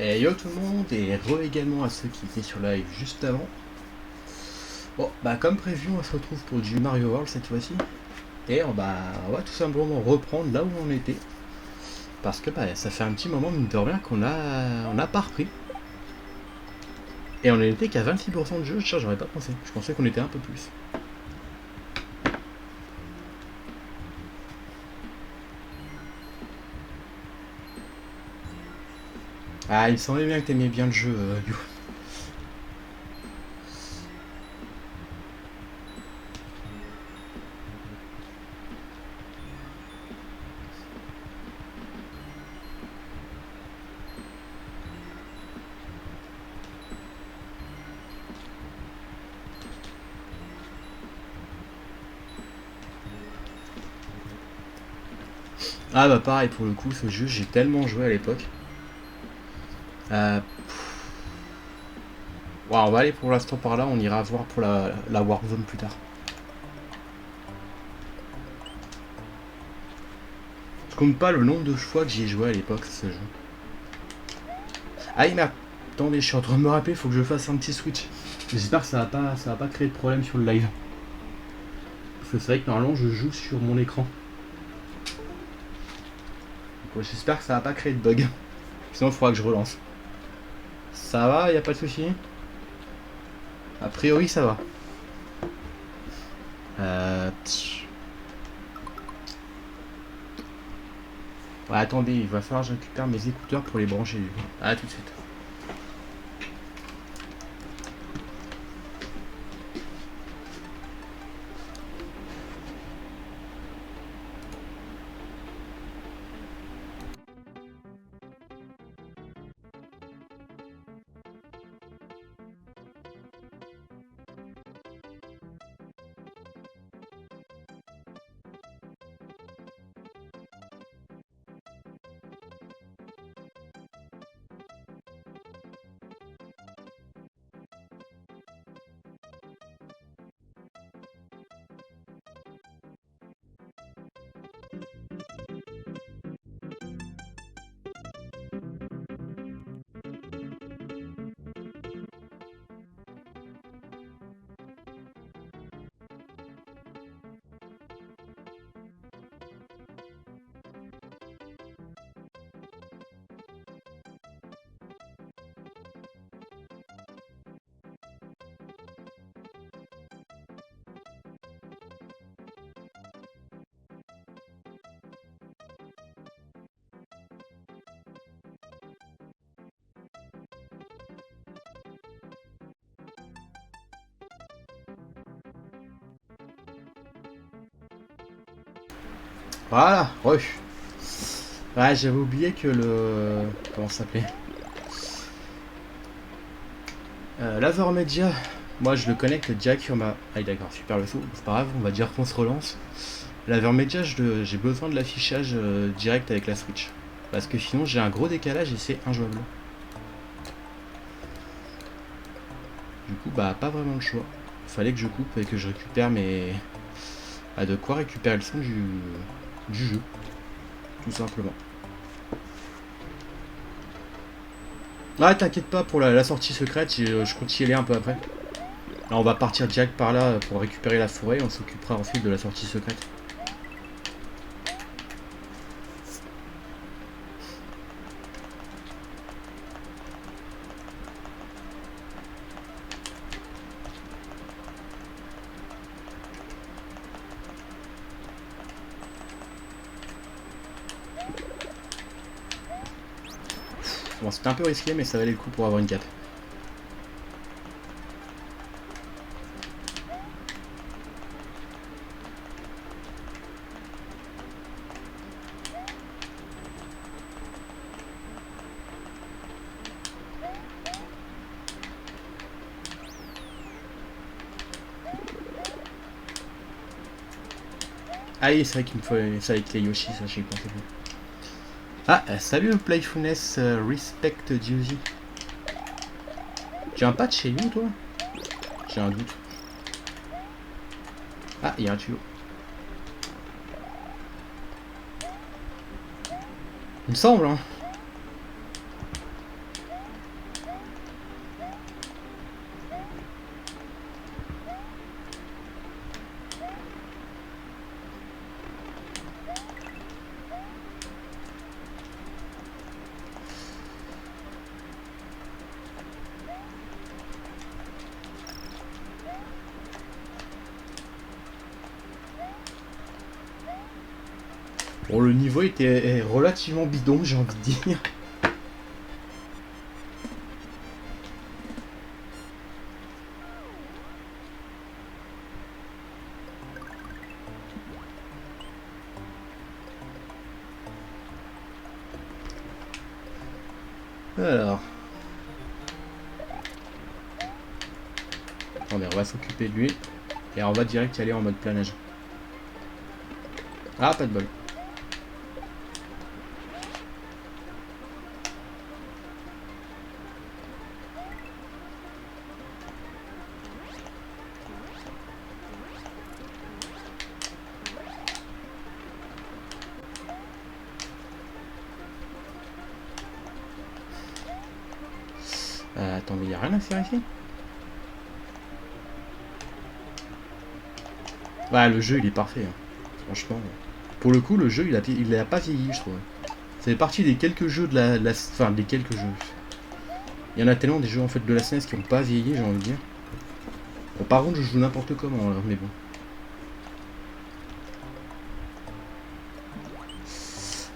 Et yo tout le monde, et également à ceux qui étaient sur live juste avant. Bon, bah comme prévu, on se retrouve pour du Mario World cette fois-ci. Et on va tout simplement reprendre là où on était. Parce que ça fait un petit moment, mine de rien, on a pas repris. Et on n'était qu'à 26% de jeu, j'aurais pas pensé. Je pensais qu'on était un peu plus. Ah, il me semblait bien que t'aimais bien le jeu, You. Ah bah pareil, pour le coup, ce jeu, j'ai tellement joué à l'époque. Euh, Ouais, on va aller pour l'instant par là, on ira voir pour la Warzone plus tard. Je compte pas le nombre de fois que j'y ai joué à l'époque, ce jeu. Ah mais attendez, je suis en train de me rappeler, faut que je fasse un petit switch. J'espère que ça va pas créer de problème sur le live. Parce que c'est vrai que normalement je joue sur mon écran. Donc, ouais, j'espère que ça va pas créer de bug. Sinon il faudra que je relance. Ça va, y a pas de souci. A priori ça va. Ouais, attendez, il va falloir que je récupère mes écouteurs pour les brancher. Ah, tout de suite. Voilà, rush. Ouais, j'avais oublié que le. Comment ça s'appelait L'Avermedia, moi je le connecte direct sur ma. Ah d'accord, super le saut, c'est pas grave, on va dire qu'on se relance. L'Avermedia, j'ai besoin de l'affichage direct avec la Switch. Parce que sinon j'ai un gros décalage et c'est injouable. Du coup, pas vraiment le choix. Fallait que je coupe et que je récupère mes. De quoi récupérer le son du jeu, tout simplement. Ah, t'inquiète pas pour la sortie secrète, je compte y aller un peu après. Là, on va partir direct par là pour récupérer la forêt, on s'occupera ensuite de la sortie secrète. Bon, c'était un peu risqué, mais ça valait le coup pour avoir une cape. Ah oui, c'est vrai qu'il me faut ça avec les Yoshi, ça j'y pensais plus. Ah, salut Playfulness, Respect Duty. Tu as un patch chez lui, toi? J'ai un doute. Ah, il y a un tuyau. Il me semble, hein. Bon, le niveau était relativement bidon, j'ai envie de dire. Alors. Attendez, on va s'occuper de lui. Et on va direct y aller en mode planage. Ah, pas de bol. Attends, mais il n'y a rien à faire ici? Ouais, le jeu il est parfait. Hein. Franchement. Pour le coup, le jeu il a pas vieilli, je trouve. Ça fait partie des quelques jeux de enfin, des quelques jeux. Il y en a tellement des jeux en fait de la SNES qui n'ont pas vieilli, j'ai envie de dire. Bon, par contre, je joue n'importe comment, là, mais bon.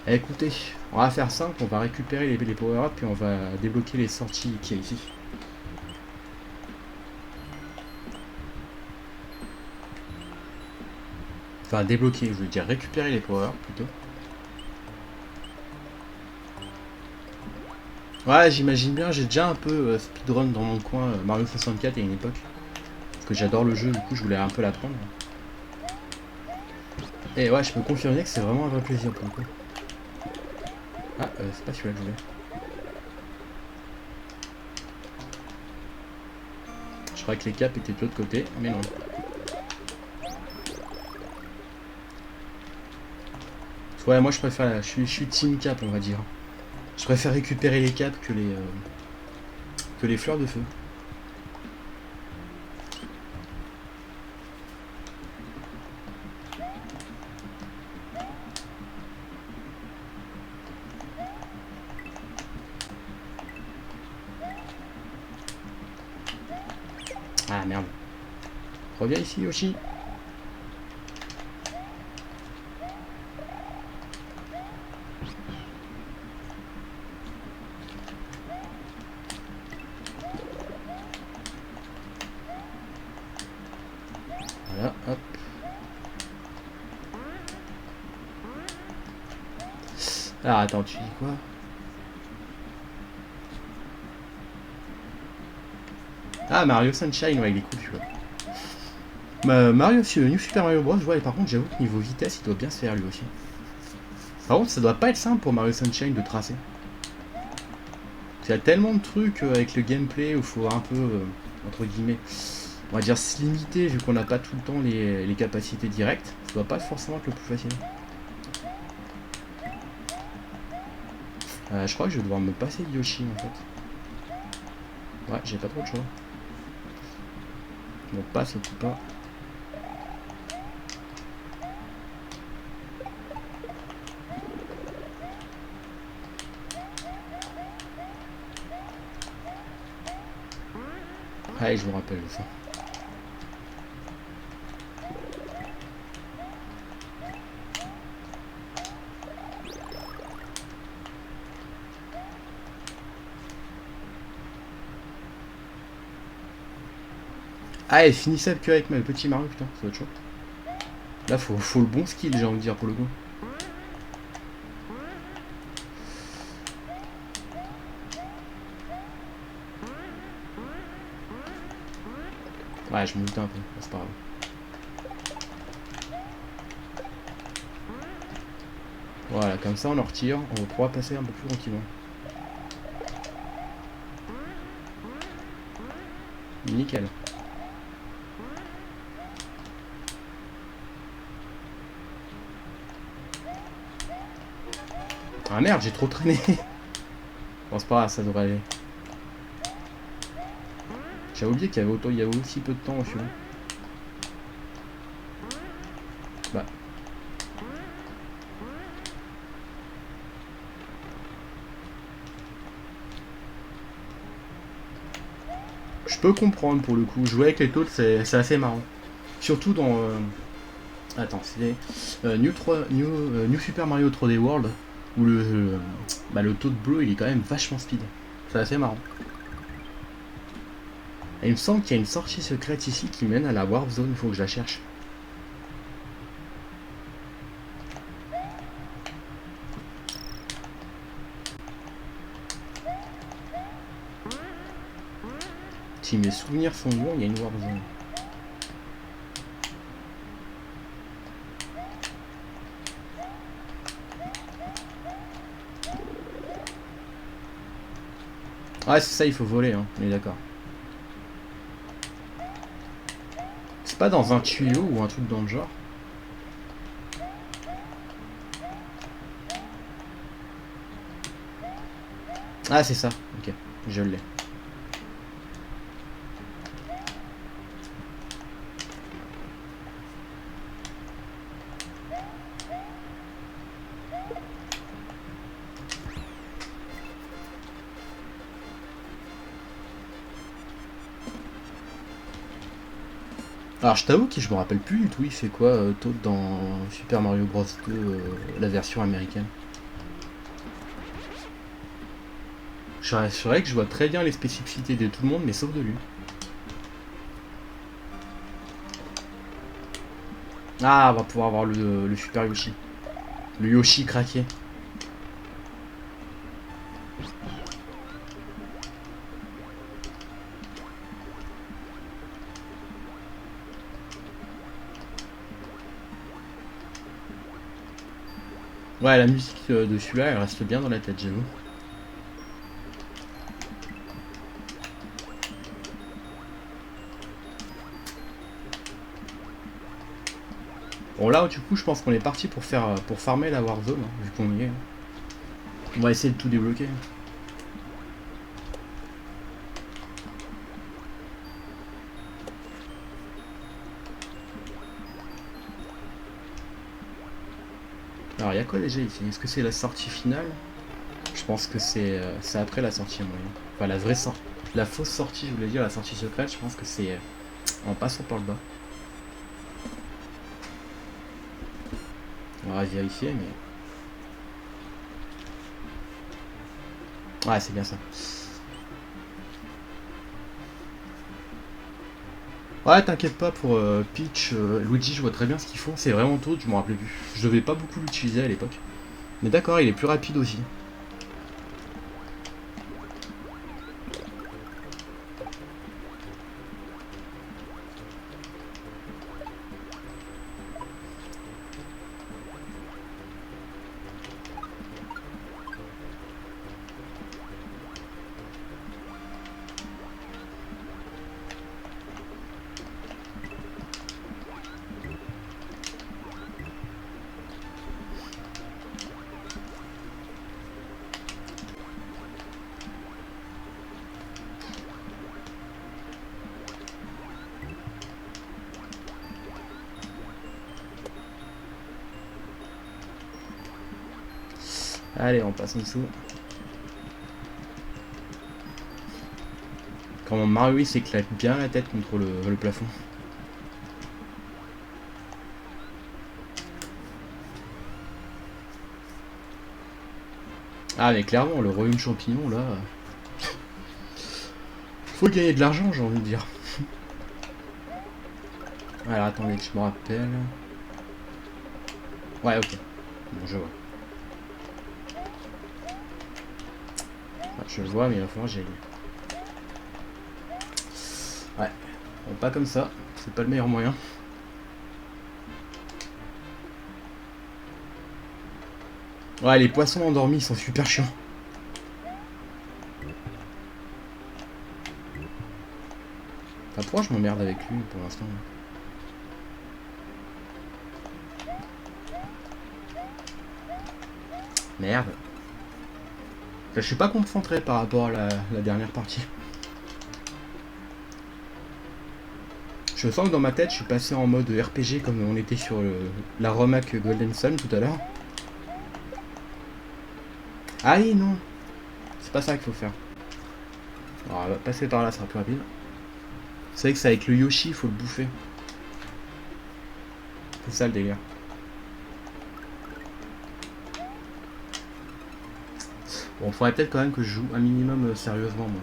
Écoutez, on va faire simple, on va récupérer les power-ups puis on va débloquer les sorties qu'il y a ici. Enfin, débloquer, je veux dire récupérer les power-ups plutôt. Ouais, j'imagine bien, j'ai déjà un peu speedrun dans mon coin Mario 64 à une époque. Parce que j'adore le jeu, du coup je voulais un peu l'apprendre. Et ouais, je peux confirmer que c'est vraiment un vrai plaisir pour le coup. Ah, c'est pas celui-là que je voulais. Je croyais que les caps étaient de l'autre côté, mais non. Ouais, moi je préfère, je suis team cap on va dire. Je préfère récupérer les caps que les fleurs de feu. Ah merde. Reviens ici Yoshi. Voilà, hop. Alors attends, tu dis quoi? Ah, Mario Sunshine, ouais, il est cool celui-là. Mario, New Super Mario Bros, ouais, et par contre, j'avoue que niveau vitesse, il doit bien se faire lui aussi. Par contre, ça doit pas être simple pour Mario Sunshine de tracer. Il y a tellement de trucs avec le gameplay où il faut un peu, entre guillemets, on va dire se limiter vu qu'on n'a pas tout le temps les capacités directes. Ça doit pas forcément être le plus facile. Je crois que je vais devoir me passer de Yoshi en fait. Ouais, j'ai pas trop de choix. Bon, passe au coup pas. Allez, je vous rappelle de ça. Allez, finis ça que avec le petit Mario, putain, ça va être chaud. Là, faut le bon skill, j'ai envie de dire, pour le coup. Ouais, je me doutais un peu, c'est pas grave. Voilà, comme ça on en retire, on va pouvoir passer un peu plus tranquillement. Nickel. Ah merde, j'ai trop traîné. Bon, c'est pas grave, ça devrait aller. J'avais oublié qu'il y avait aussi peu de temps au film. Bah. Je peux comprendre pour le coup. Jouer avec les taules, c'est assez marrant. Surtout Attends, c'est New Super Mario 3D World où le Toad Blue il est quand même vachement speed. C'est assez marrant. Et il me semble qu'il y a une sortie secrète ici qui mène à la Warp Zone, il faut que je la cherche. Si mes souvenirs sont bons, il y a une Warp Zone. Ah c'est ça, il faut voler, hein. On est d'accord. C'est pas dans un tuyau ou un truc dans le genre? Ah c'est ça, ok, je l'ai. Alors je t'avoue que je me rappelle plus du tout, il fait quoi Toad dans Super Mario Bros 2, la version américaine. C'est vrai que je vois très bien les spécificités de tout le monde, mais sauf de lui. Ah, on va pouvoir avoir le Super Yoshi. Le Yoshi craqué. Ouais, la musique de celui-là, elle reste bien dans la tête, j'avoue. Bon là, du coup, je pense qu'on est parti pour farmer la Warzone, hein, vu qu'on y est. On va essayer de tout débloquer. Alors, il y a quoi déjà ici? Est-ce que c'est la sortie finale? Je pense que c'est après la sortie en moyen. Enfin, la vraie sortie. La fausse sortie, je voulais dire, la sortie secrète, je pense que c'est en passant par le bas. On va vérifier, mais... Ouais, c'est bien ça. Ouais, t'inquiète pas pour Peach, Luigi, je vois très bien ce qu'ils font. C'est vraiment tôt, je m'en rappelais plus. Je devais pas beaucoup l'utiliser à l'époque. Mais d'accord, il est plus rapide aussi. Allez, on passe en dessous. Quand Mario s'éclate bien la tête contre le plafond. Ah mais clairement, le royaume champignon là... Faut gagner de l'argent, j'ai envie de dire. Alors attendez que je me rappelle... Ouais, ok. Bon, je vois. Je le vois, mais il va falloir que j'aille. Ouais. Bon, pas comme ça. C'est pas le meilleur moyen. Ouais, les poissons endormis sont super chiants. Enfin, pourquoi je m'emmerde avec lui pour l'instant? Merde. Je suis pas concentré par rapport à la dernière partie. Je sens que dans ma tête, je suis passé en mode RPG comme on était sur la remake Golden Sun tout à l'heure. Ah oui, non. C'est pas ça qu'il faut faire. Alors, on va passer par là, ça sera plus rapide. C'est vrai que c'est avec le Yoshi, il faut le bouffer. C'est ça le délire. Bon, faudrait peut-être quand même que je joue un minimum sérieusement, moi.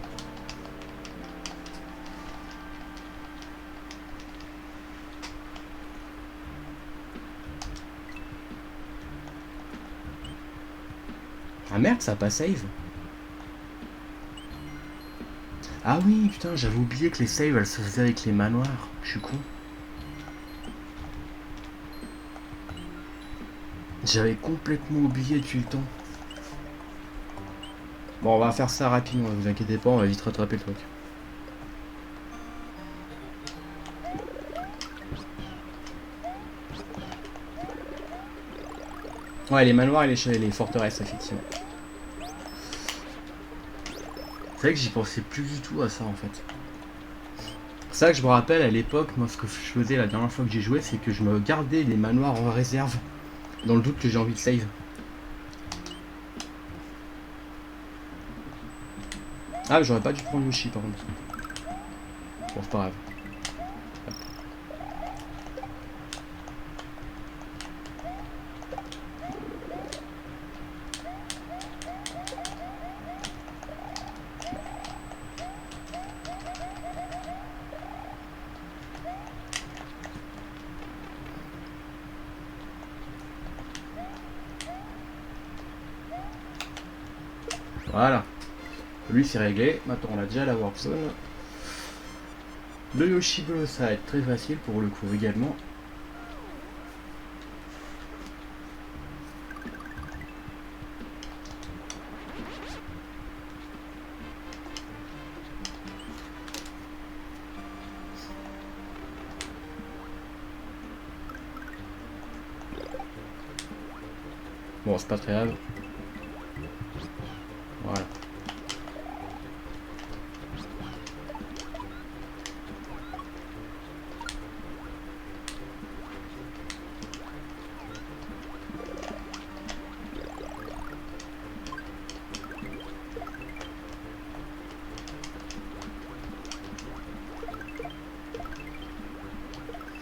Ah merde, ça a pas save. Ah oui, putain, j'avais oublié que les saves, elles se faisaient avec les manoirs. Je suis con. J'avais complètement oublié depuis le temps. Bon, on va faire ça rapidement, vous inquiétez pas, on va vite rattraper le truc. Ouais, les manoirs et les forteresses, effectivement. C'est vrai que j'y pensais plus du tout à ça, en fait. C'est ça que je me rappelle à l'époque, moi, ce que je faisais la dernière fois que j'ai joué, c'est que je me gardais les manoirs en réserve, dans le doute que j'ai envie de save. Ah, j'aurais pas dû prendre Yoshi, par contre. Bon, c'est pas grave. Voilà. Lui, c'est réglé. Maintenant, on a déjà la Warp Zone. Le Yoshi bleu, ça va être très facile pour le coup également. Bon, c'est pas très grave. Voilà.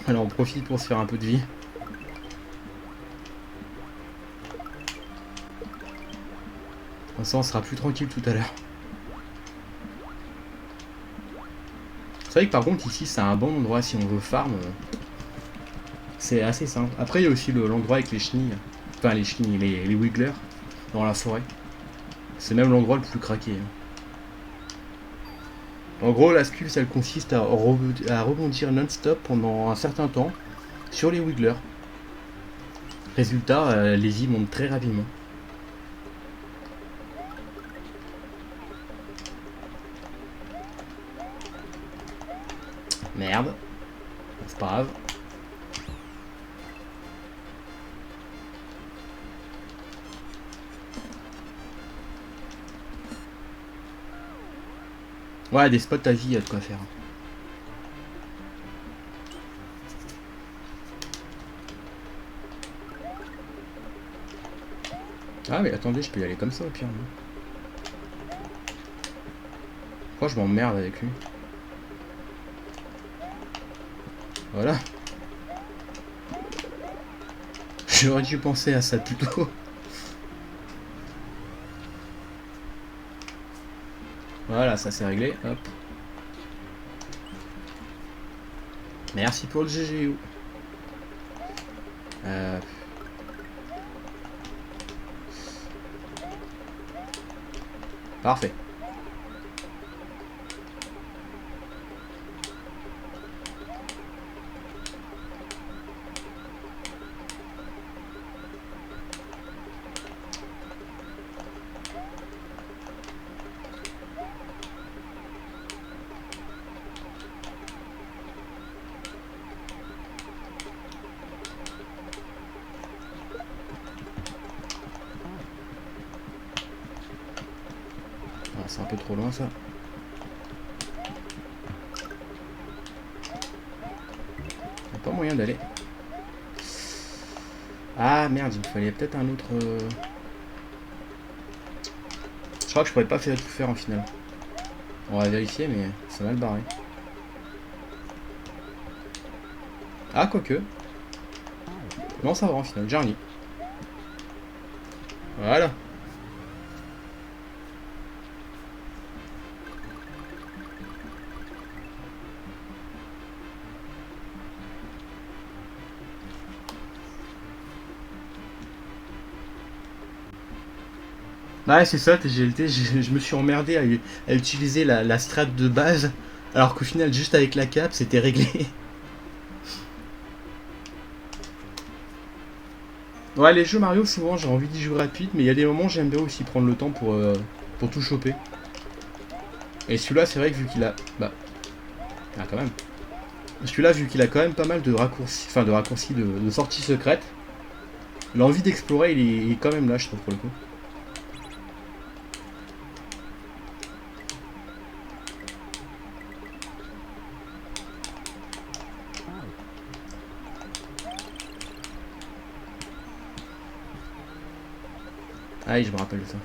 Alors on profite pour se faire un peu de vie. Comme ça on sera plus tranquille tout à l'heure. C'est vrai que par contre ici c'est un bon endroit si on veut farm. C'est assez simple. Après il y a aussi l'endroit avec les chenilles. Enfin les chenilles, les wigglers dans la forêt. C'est même l'endroit le plus craqué. En gros la sculpte elle consiste à rebondir non-stop pendant un certain temps sur les wigglers. Résultat, les vies montent très rapidement. Merde. C'est pas grave. Ouais, des spots à vie, il y a de quoi faire. Ah mais attendez, je peux y aller comme ça au pire. Pourquoi je m'emmerde avec lui? Voilà. J'aurais dû penser à ça plutôt. Voilà, ça c'est réglé. Hop. Merci pour le GGO. Parfait. Ah, c'est un peu trop loin ça. Il n'y a pas moyen d'aller. Ah merde, il me fallait peut-être un autre... Je crois que je pourrais pas tout faire en final. On va vérifier, mais c'est mal barré. Ah, quoique. Non, ça va en final, Journey. Voilà. Ouais, c'est ça, TGLT, je me suis emmerdé à utiliser la strat de base, alors qu'au final, juste avec la cape, c'était réglé. Ouais, les jeux Mario, souvent, j'ai envie d'y jouer rapide, mais il y a des moments, j'aime bien aussi prendre le temps pour tout choper. Et celui-là, c'est vrai que vu qu'il a... Bah... Ah, quand même. Celui-là, vu qu'il a quand même pas mal de raccourcis, enfin de raccourcis de sorties secrètes, l'envie d'explorer, il est quand même là, je trouve, pour le coup. Ah oui, je me rappelle de ça.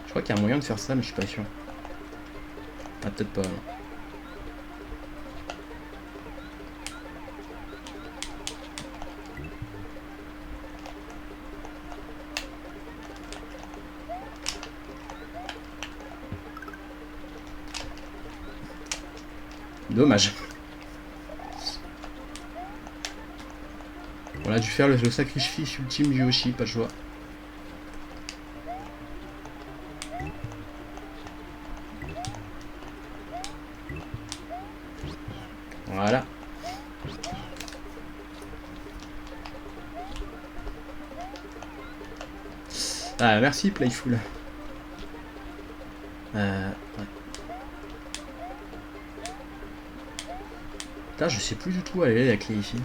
Je crois qu'il y a un moyen de faire ça, mais je suis pas sûr. Ah, peut-être pas, non. Dommage. On a dû faire le sacrifice ultime du Yoshi, pas de joie. Voilà. Ah, merci Playful. Ouais. Putain, je sais plus du tout où elle est la clé ici.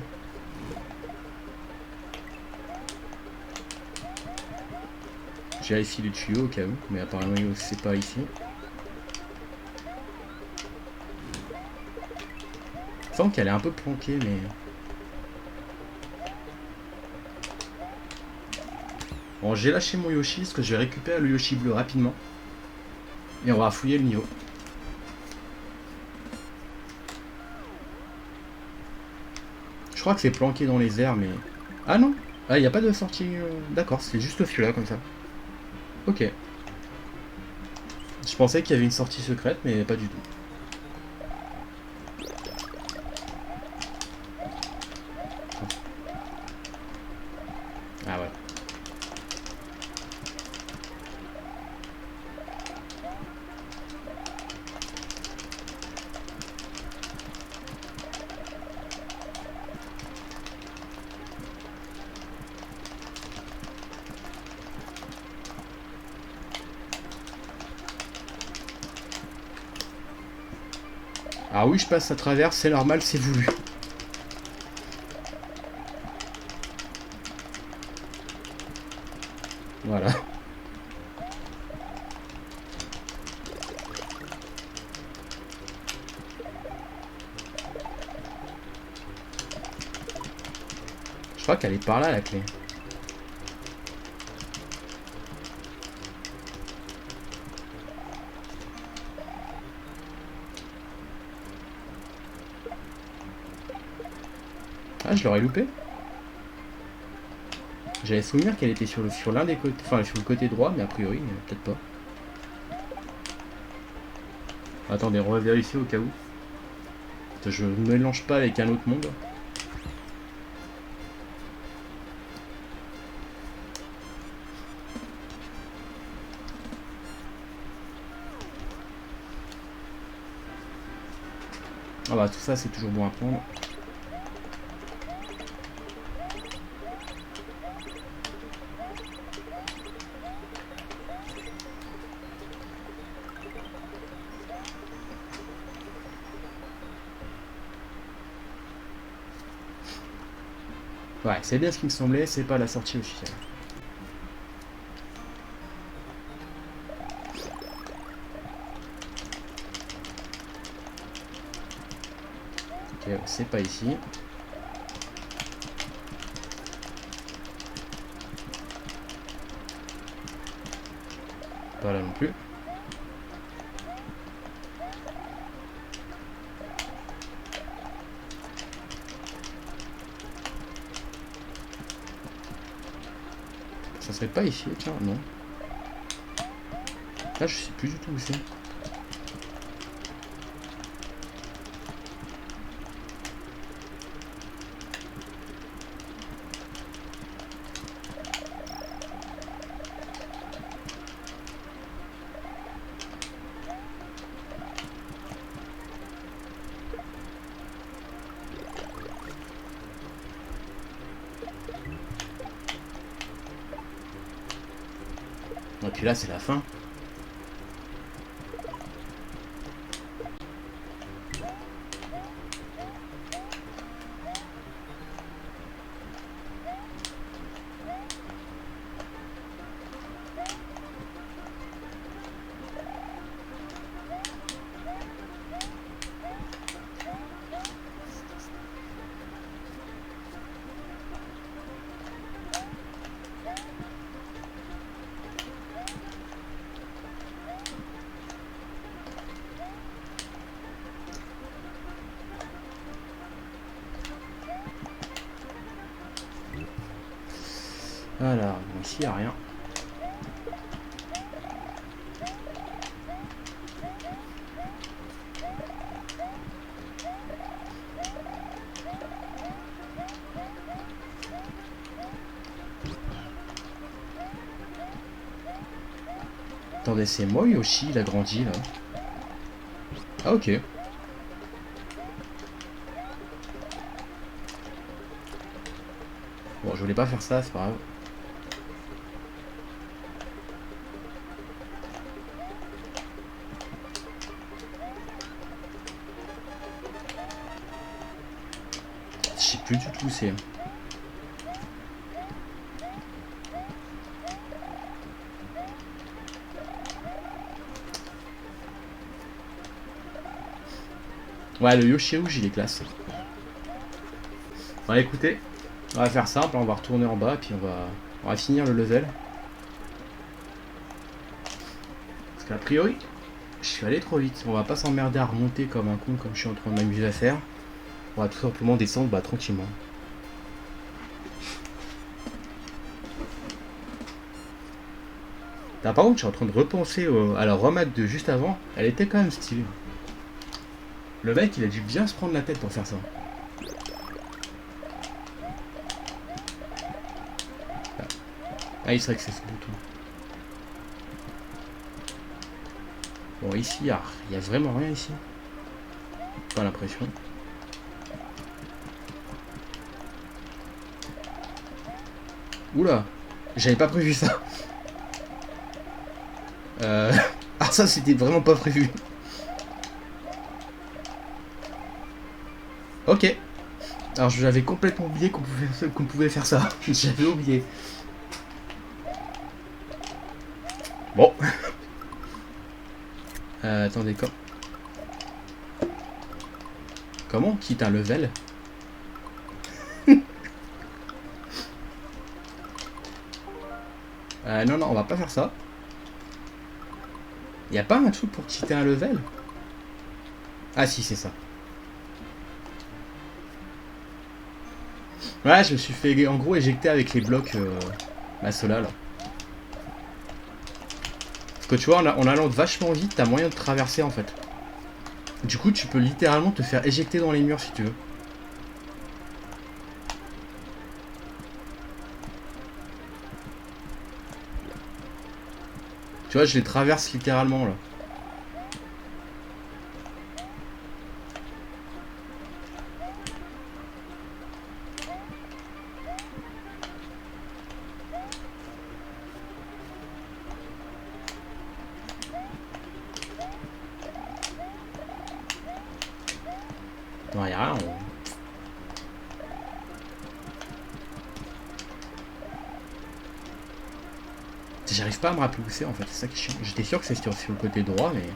J'ai vérifié les tuyaux au cas où, mais apparemment c'est pas ici. Il semble qu'elle est un peu planquée, mais... Bon, j'ai lâché mon Yoshi, parce que je vais récupérer le Yoshi bleu rapidement. Et on va fouiller le niveau. Je crois que c'est planqué dans les airs, mais... Ah non. Ah, il n'y a pas de sortie... D'accord, c'est juste celui-là, comme ça. Ok. Je pensais qu'il y avait une sortie secrète, mais pas du tout. Ah ouais. Ah oui, je passe à travers, c'est normal, c'est voulu. Voilà. Je crois qu'elle est par là, la clé. Ah, je l'aurais loupé. J'avais souvenir qu'elle était sur l'un des côtés, enfin sur le côté droit, mais a priori, peut-être pas. Attendez, on va vérifier au cas où. Je ne mélange pas avec un autre monde. Ah bah tout ça c'est toujours bon à prendre. Ouais, c'est bien ce qui me semblait, c'est pas la sortie officielle. Ok, c'est pas ici. Pas là non plus. Ça serait pas ici, tiens, non. Là, je sais plus du tout où c'est. Et puis là, c'est la fin. Alors, ici, il n'y a rien. Attendez, c'est moi Yoshi, il a grandi là. Ah ok. Bon, je voulais pas faire ça, c'est pas grave. Je sais plus du tout où c'est. Ouais, le Yoshi rouge, il est classe. Bon, écoutez, on va faire simple, on va retourner en bas, puis on va finir le level. Parce qu'a priori, je suis allé trop vite. On va pas s'emmerder à remonter comme un con, comme je suis en train de m'amuser à faire. On va tout simplement descendre tranquillement. Là, par contre, je suis en train de repenser à la remake de juste avant. Elle était quand même stylée. Le mec, il a dû bien se prendre la tête pour faire ça. Ah, il serait que c'est ce bouton. Bon, ici, il y a vraiment rien ici. Pas l'impression. Oula, j'avais pas prévu ça. Ah, ça, c'était vraiment pas prévu. Ok. Alors, j'avais complètement oublié qu'on pouvait faire ça. J'avais oublié. Bon. Attendez, comment on quitte un level? Non, non, on va pas faire ça. Y a pas un truc pour quitter un level? Ah si, c'est ça. Ouais, je me suis fait en gros éjecter avec les blocs ceux-là là. Parce que tu vois, en allant vachement vite, t'as moyen de traverser en fait. Du coup, tu peux littéralement te faire éjecter dans les murs si tu veux. Tu vois, je les traverse littéralement là. Non, y'a rien. J'arrive pas à me rappeler où c'est en fait, c'est ça qui est chiant. J'étais sûr que c'est sur le côté droit, mais...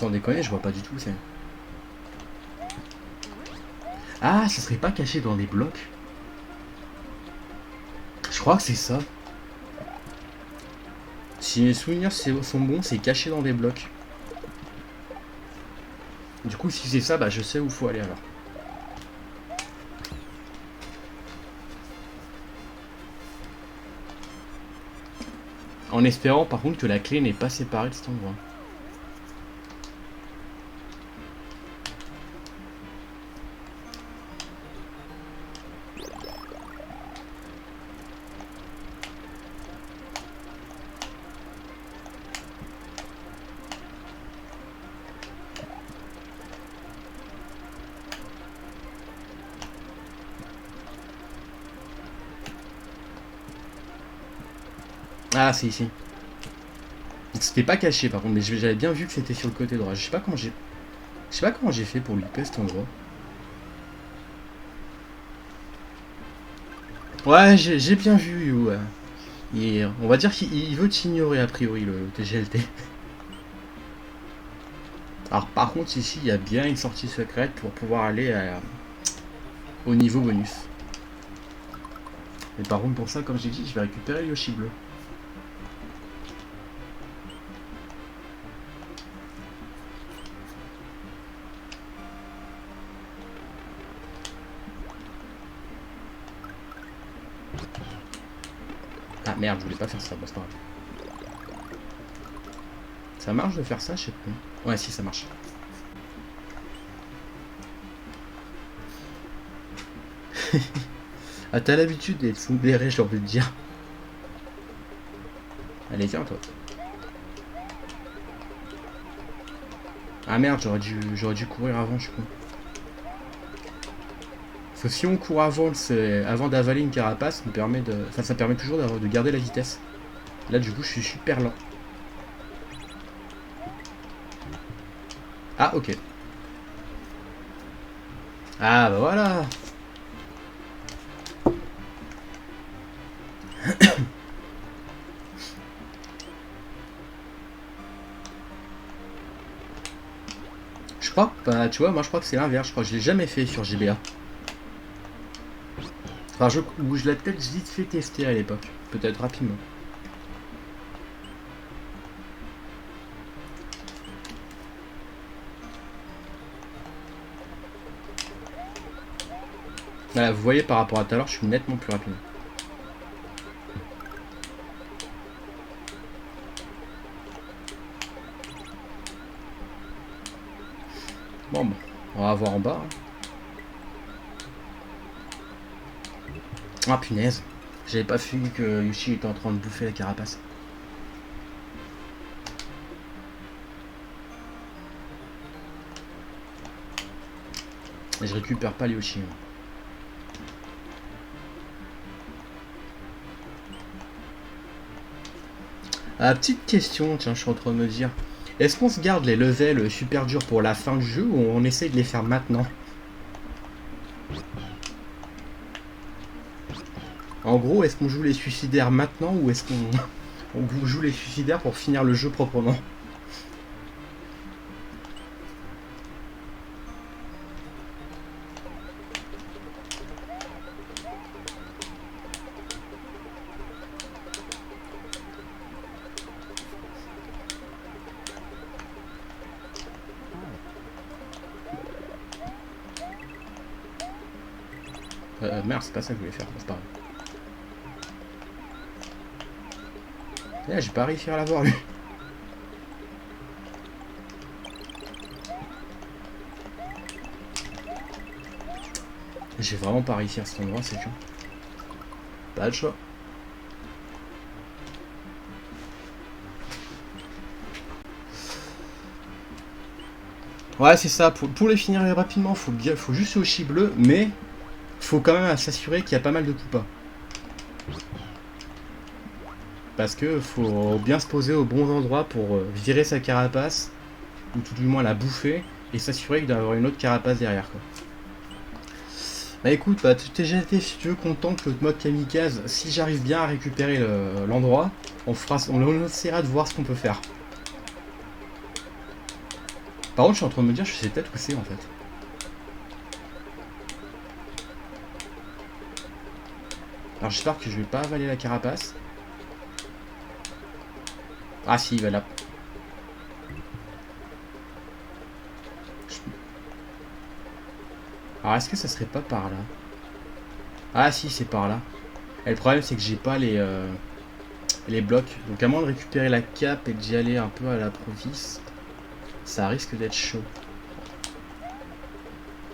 sans déconner, je vois pas du tout où c'est. Ah, ça serait pas caché dans des blocs? Je crois que c'est ça. Si mes souvenirs sont bons, c'est caché dans des blocs. Du coup, si c'est ça, bah je sais où faut aller alors. En espérant par contre que la clé n'est pas séparée de cet endroit. Ah, c'est ici. C'était pas caché par contre, mais j'avais bien vu que c'était sur le côté droit. Je sais pas comment j'ai fait pour louper cet endroit. Ouais, j'ai bien vu. Ouais. On va dire qu'il veut t'ignorer a priori le TGLT. Alors par contre ici il y a bien une sortie secrète pour pouvoir aller au niveau bonus. Mais par contre pour ça, comme j'ai dit, je vais récupérer le Yoshi bleu. Ah merde, je voulais pas faire ça, bon, c'est pas grave. Ça marche de faire ça, je sais pas. Ouais, si, ça marche. Ah, t'as l'habitude d'être sombéré, j'ai envie de dire. Allez, viens, toi. Ah merde, j'aurais dû courir avant, je suis con. Parce que si on court avant d'avaler une carapace, ça permet toujours de garder la vitesse. Là, du coup, je suis super lent. Ah, ok. Ah, bah voilà. Je crois, bah tu vois, moi je crois que c'est l'inverse. Je crois que je l'ai jamais fait sur GBA. Enfin, ou je l'ai peut-être vite fait tester à l'époque. Peut-être rapidement. Voilà, vous voyez par rapport à tout à l'heure, je suis nettement plus rapide. Bon, on va voir en bas. Hein. Ah punaise, j'avais pas vu que Yoshi était en train de bouffer la carapace. Et je récupère pas les Yoshi. Hein. Ah, petite question, tiens, je suis en train de me dire. Est-ce qu'on se garde les levels super durs pour la fin du jeu ou on essaye de les faire maintenant? En gros, est-ce qu'on joue les suicidaires maintenant ou est-ce qu'on joue les suicidaires pour finir le jeu proprement? Merde, c'est pas ça que je voulais faire, c'est pas grave. J'ai pas réussi à l'avoir lui. J'ai vraiment pas réussi à cet endroit, c'est con. Pas de choix. Ouais, c'est ça. Pour les finir rapidement, faut juste Yoshi bleu, mais faut quand même s'assurer qu'il y a pas mal de coupas. Parce que faut bien se poser au bon endroit pour virer sa carapace, ou tout du moins la bouffer, et s'assurer qu'il doit y avoir une autre carapace derrière, quoi. Bah écoute, bah t'es jeté si tu veux content que le mode kamikaze, si j'arrive bien à récupérer l'endroit, on essaiera de voir ce qu'on peut faire. Par contre, je suis en train de me dire, je sais peut-être où c'est en fait. Alors j'espère que je vais pas avaler la carapace. Ah si, il va là. Alors est-ce que ça serait pas par là? Ah si, c'est par là. Et le problème c'est que j'ai pas les blocs. Donc à moins de récupérer la cape et d'y aller un peu à la province, ça risque d'être chaud.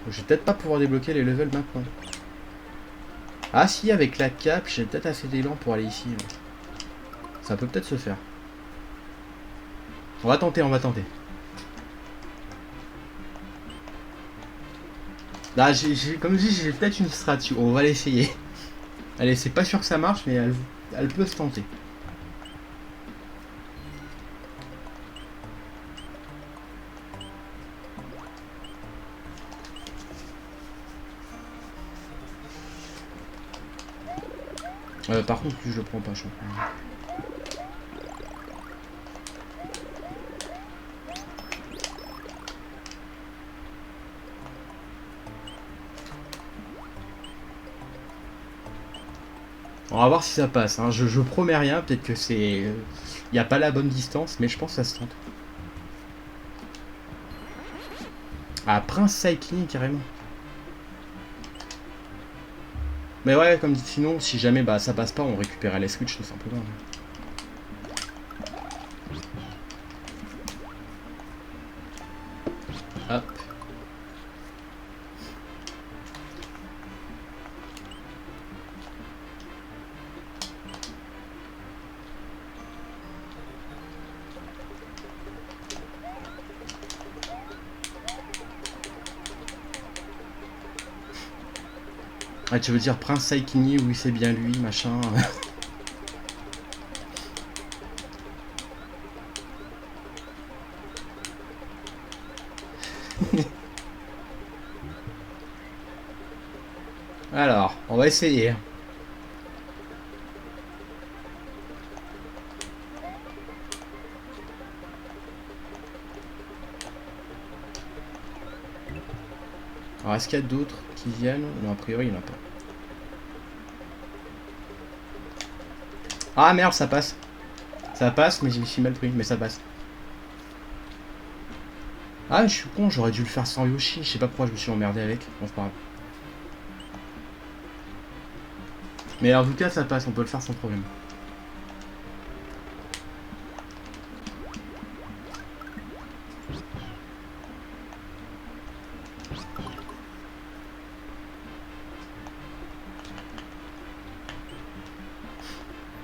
Donc, je vais peut-être pas pouvoir débloquer les levels maintenant. Ah si, avec la cape, j'ai peut-être assez d'élan pour aller ici. Là. Ça peut peut-être se faire. On va tenter, on va tenter. Là, comme je dis, j'ai peut-être une strat. On va l'essayer. Allez, c'est pas sûr que ça marche, mais elle peut se tenter. Par contre, lui, je le prends pas, je crois. On va voir si ça passe. Hein. Je promets rien, peut-être que c'est... Il n'y a pas la bonne distance, mais je pense que ça se tente. Ah, Prince Cycling, carrément. Mais ouais, comme dit, sinon, si jamais bah, ça passe pas, on récupère les switch tout simplement. Hop. Ah, tu veux dire Prince Saikini, oui, c'est bien lui, machin. Alors, on va essayer. Alors, est-ce qu'il y a d'autres qui viennent? Non, a priori, il n'y en a pas. Ah merde, ça passe. Ça passe, mais je me suis mal pris, mais ça passe. Ah, je suis con, j'aurais dû le faire sans Yoshi. Je sais pas pourquoi je me suis emmerdé avec. Bon, c'est pas grave. Mais en tout cas, ça passe, on peut le faire sans problème.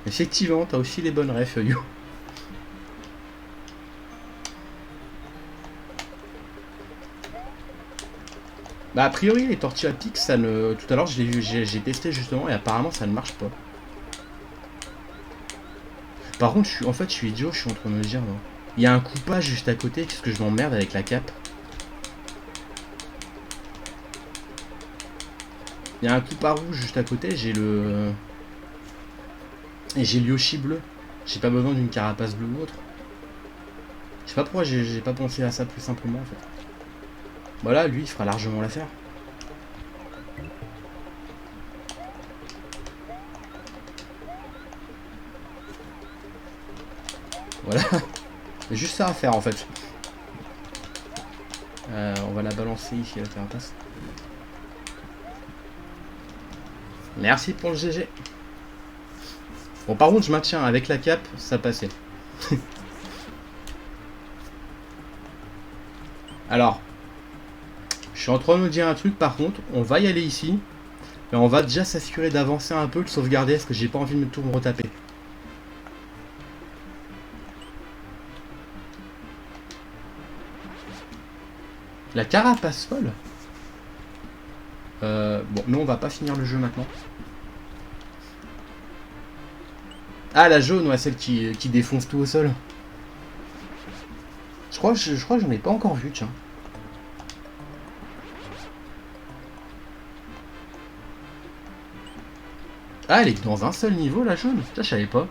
Effectivement, t'as aussi les bonnes refs, Yo. Bah, a priori, les tortillas piques, ça ne... Tout à l'heure, j'ai testé justement, et apparemment, ça ne marche pas. Par contre, en fait, je suis idiot, je suis en train de me dire, non. Il y a un coupage juste à côté, parce que je m'emmerde avec la cape. Il y a un coup à rouge juste à côté, j'ai le... Et j'ai le Yoshi bleu. J'ai pas besoin d'une carapace bleue ou autre. Je sais pas pourquoi j'ai pas pensé à ça plus simplement en fait. Voilà, lui il fera largement l'affaire. Voilà. C'est juste ça à faire en fait. On va la balancer ici la carapace. Merci pour le GG. Bon par contre je maintiens, avec la cape, ça passait. Alors, je suis en train de me dire un truc par contre, on va y aller ici. Mais on va déjà s'assurer d'avancer un peu, de sauvegarder, parce que j'ai pas envie de tout me retaper. La carapace folle. Bon, nous on va pas finir le jeu maintenant. Ah, la jaune, ouais, celle qui défonce tout au sol. Je crois que j'en ai pas encore vu, tiens. Ah, elle est dans un seul niveau, la jaune. Ça, je savais pas.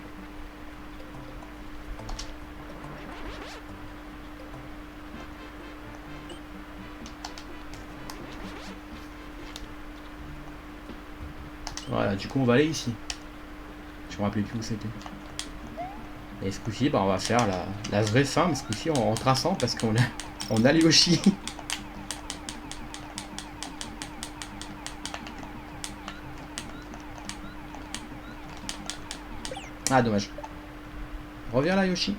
Voilà, du coup on va aller ici. Je me rappelais plus où c'était. Et ce coup-ci, bah, on va faire la vraie fin, mais ce coup-ci en traçant parce on a les Yoshi. Ah, dommage. Reviens là, Yoshi.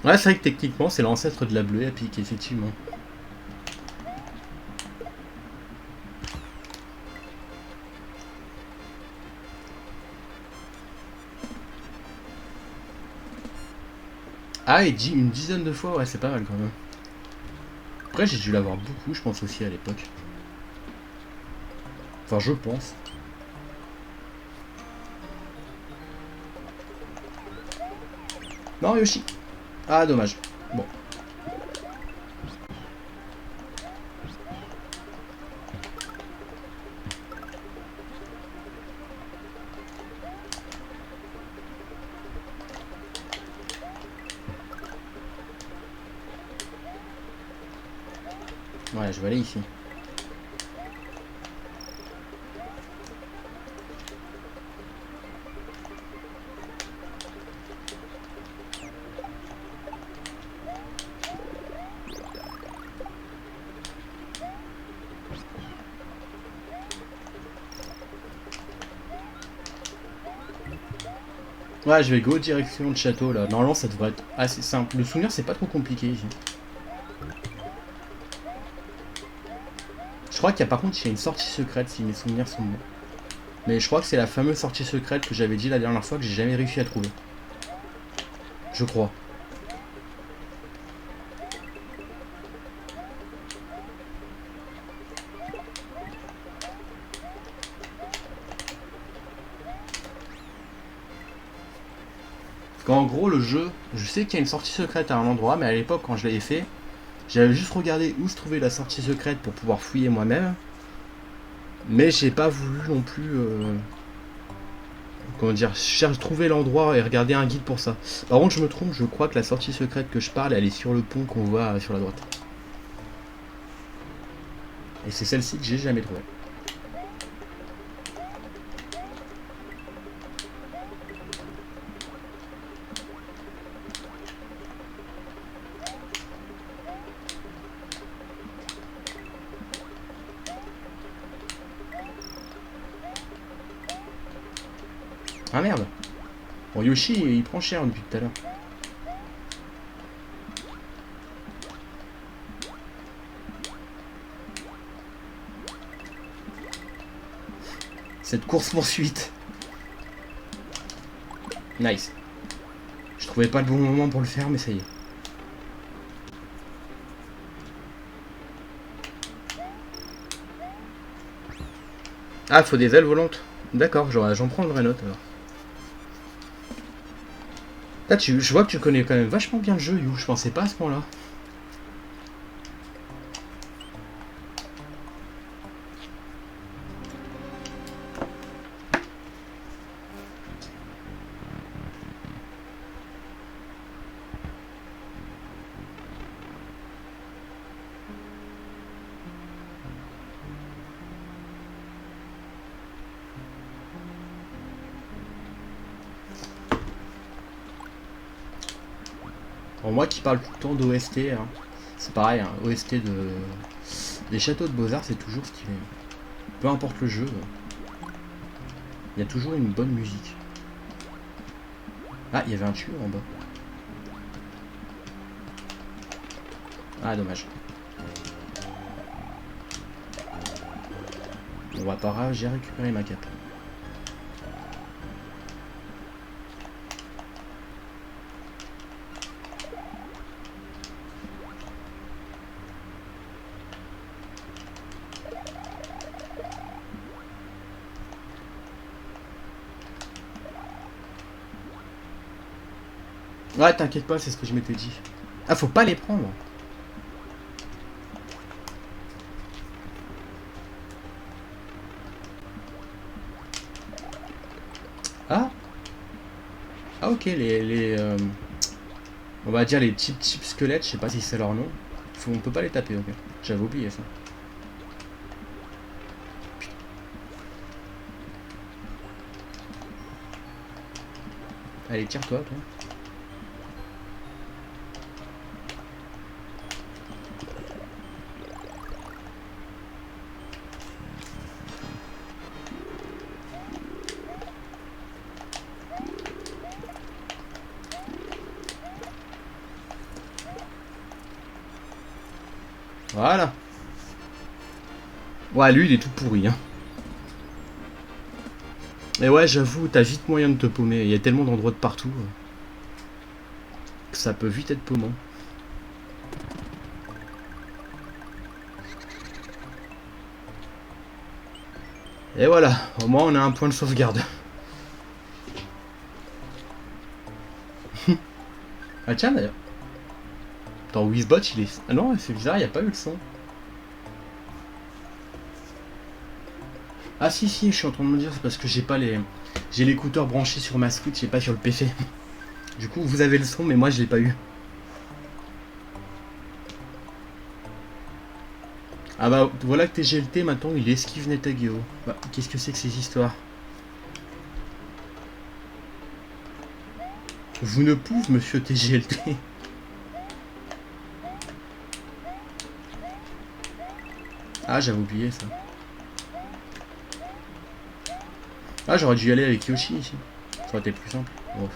Ouais, c'est vrai que techniquement, c'est l'ancêtre de la bleue à pique, effectivement. Ah, et une dizaine de fois, ouais, c'est pas mal quand même. Après, j'ai dû l'avoir beaucoup, je pense aussi à l'époque. Enfin, je pense. Non, Yoshi. Ah, dommage. Bon. Ouais, je vais aller ici. Ouais, je vais go direction de château là. Normalement, ça devrait être assez simple. Le souvenir, c'est pas trop compliqué ici. Je crois qu'il y a par contre, il y a une sortie secrète si mes souvenirs sont bons. Mais je crois que c'est la fameuse sortie secrète que j'avais dit la dernière fois que j'ai jamais réussi à trouver. Je crois. Parce qu'en gros, le jeu, je sais qu'il y a une sortie secrète à un endroit, mais à l'époque, quand je l'avais fait, j'avais juste regardé où se trouvait la sortie secrète pour pouvoir fouiller moi-même. Mais j'ai pas voulu non plus, comment dire, trouver l'endroit et regarder un guide pour ça. Par contre, je me trompe, je crois que la sortie secrète que je parle, elle est sur le pont qu'on voit sur la droite. Et c'est celle-ci que j'ai jamais trouvée. Ah merde. Bon, Yoshi, il prend cher depuis tout à l'heure. Cette course-poursuite. Nice. Je trouvais pas le bon moment pour le faire, mais ça y est. Ah, faut des ailes volantes. D'accord, j'en prendrai note alors. Là, je vois que tu connais quand même vachement bien le jeu, You. Je pensais pas à ce point-là. Pour moi qui parle tout le temps d'OST, hein, c'est pareil, hein, OST des châteaux de Beaux-Arts, c'est toujours stylé. Peu importe le jeu, il y a toujours une bonne musique. Ah, il y avait un tuyau en bas. Ah, dommage. On va pas grave, j'ai récupéré ma cape. Ouais, t'inquiète pas, c'est ce que je m'étais dit. Ah, faut pas les prendre. Ah, ah ok, on va dire les types squelettes, je sais pas si c'est leur nom. On peut pas les taper, ok. J'avais oublié ça. Allez, tire-toi, toi. Voilà. Ouais, lui, il est tout pourri, hein. Et ouais, j'avoue, t'as vite moyen de te paumer. Il y a tellement d'endroits de partout que ça peut vite être paumant. Et voilà, au moins on a un point de sauvegarde. Ah tiens d'ailleurs. Attends, Wizbot il est... Ah non, c'est bizarre, il n'y a pas eu le son. Ah si si, je suis en train de me dire, c'est parce que j'ai pas les... J'ai l'écouteur branché sur ma Switch et pas sur le PC. Du coup, vous avez le son, mais moi je l'ai pas eu. Ah bah voilà que t'es GLT, maintenant il esquive Netageo. Bah, qu'est-ce que c'est que ces histoires? Vous ne pouvez, monsieur TGLT. Ah, j'avais oublié ça. Ah, j'aurais dû y aller avec Yoshi ici. Ça aurait été plus simple. Bon.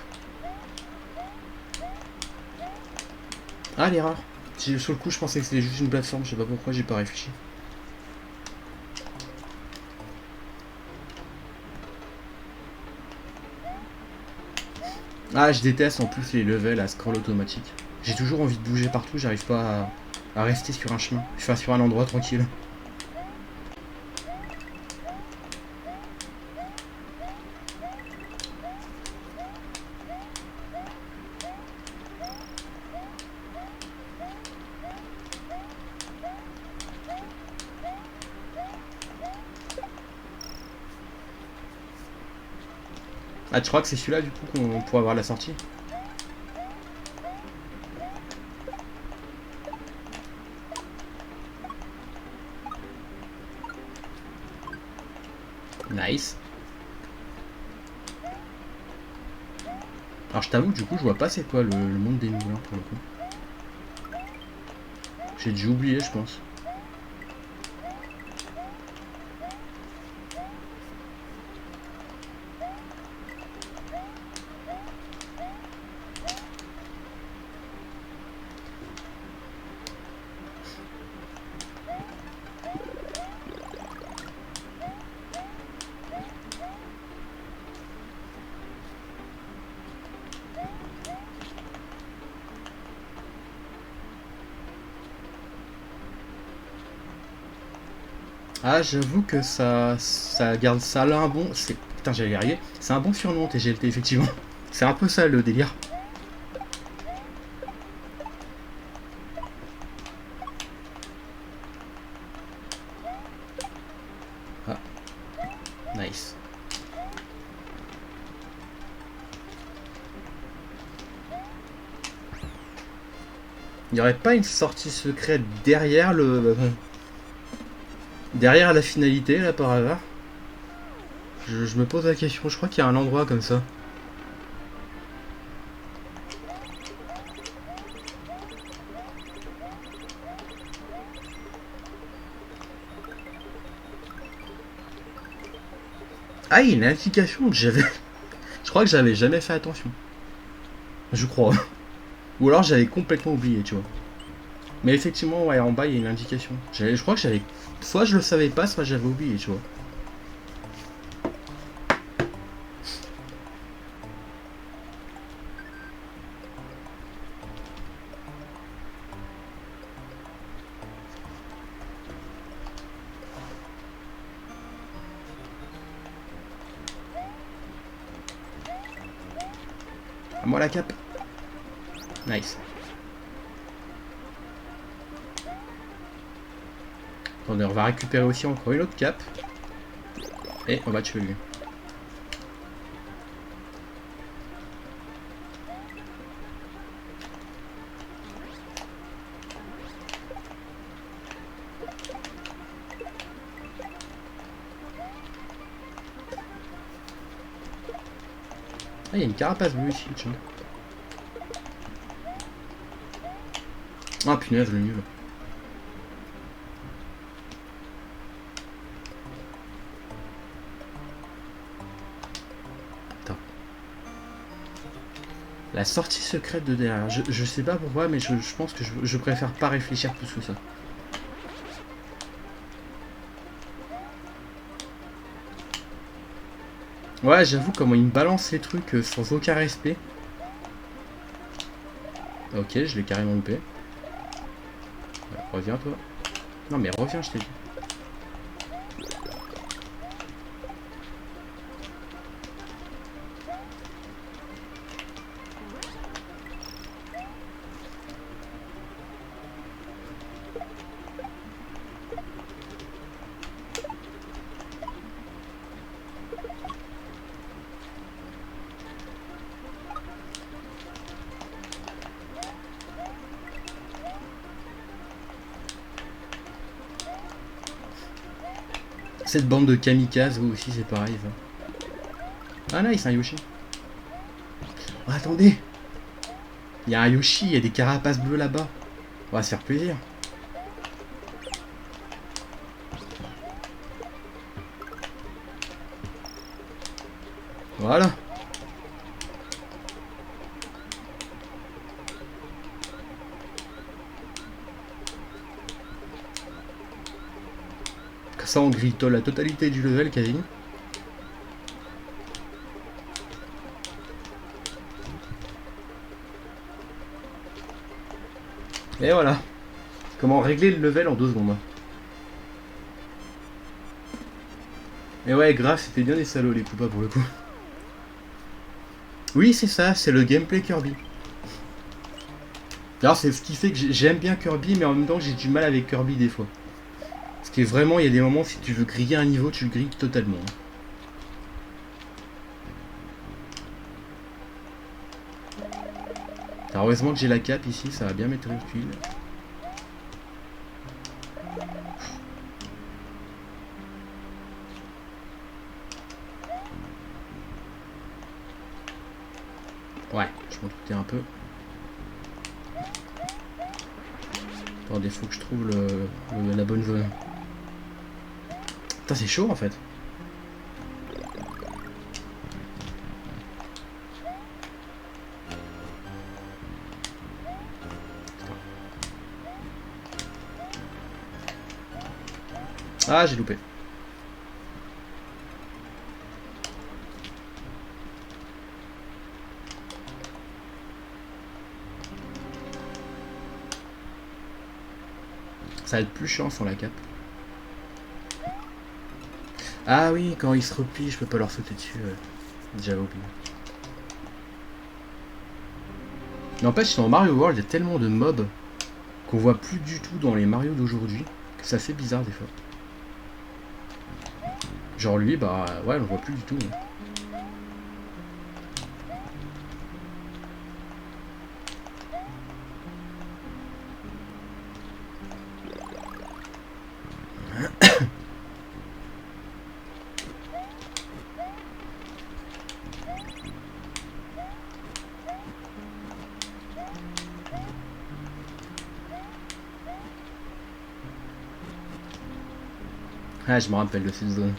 Ah, l'erreur. Sur le coup, je pensais que c'était juste une plateforme. Je sais pas pourquoi, j'ai pas réfléchi. Ah, je déteste en plus les levels à scroll automatique. J'ai toujours envie de bouger partout, j'arrive pas à rester sur un chemin. Enfin, sur un endroit tranquille. Ah, tu crois que c'est celui-là du coup qu'on pourrait avoir la sortie? Nice. Alors je t'avoue, du coup, je vois pas c'est quoi le monde des moulins pour le coup. J'ai dû oublier, je pense. Ah, j'avoue que ça garde ça là un bon. Putain, j'allais y arriver. C'est un bon surnom TGLT effectivement. C'est un peu ça le délire. Ah, nice. Il n'y aurait pas une sortie secrète derrière derrière la finalité là par hasard? Je me pose la question, je crois qu'il y a un endroit comme ça. Ah, il y a une indication que j'avais. Je crois que j'avais jamais fait attention. Je crois. Ou alors j'avais complètement oublié, tu vois. Mais effectivement, ouais, en bas il y a une indication. Je crois que j'avais. Soit je le savais pas, soit j'avais oublié, tu vois. À moi la cape. Nice. Attendez, on va récupérer aussi encore une autre cape. Et on va tuer lui. Ah, il y a une carapace bleue ici, tiens. Ah punaise, le nul. Attends. La sortie secrète de derrière. Je sais pas pourquoi, mais je pense que je préfère pas réfléchir plus que ça. Ouais, j'avoue comment il me balance les trucs sans aucun respect. Ok, je l'ai carrément loupé. Ouais, reviens toi. Non mais reviens, je t'ai dit. Cette bande de kamikazes, vous aussi c'est pareil ça. Ah nice, un Yoshi. Oh, attendez. Il y a un Yoshi, il y a des carapaces bleues là-bas. On va se faire plaisir. Voilà. Comme ça on grille la totalité du level quasi. Et voilà. Comment régler le level en 2 secondes. Et ouais, grave, c'était bien des salauds les coupas pour le coup. Oui, c'est ça, c'est le gameplay Kirby. Alors c'est ce qui fait que j'aime bien Kirby, mais en même temps j'ai du mal avec Kirby des fois. Parce que vraiment, il y a des moments, si tu veux griller un niveau, tu le grilles totalement. Alors, heureusement que j'ai la cape ici, ça va bien mettre une tuile. Ouais, je m'en doutais un peu. Attendez, faut que je trouve la bonne zone. Putain, c'est chaud en fait. Ah, j'ai loupé. Ça va être plus chiant sans la cape. Ah oui, quand ils se replient, je peux pas leur sauter dessus. J'avais oublié. N'empêche, dans Mario World, il y a tellement de mobs qu'on voit plus du tout dans les Mario d'aujourd'hui que c'est assez bizarre des fois. Genre lui, bah ouais, on le voit plus du tout. Hein. Ah, je me rappelle de cette zone.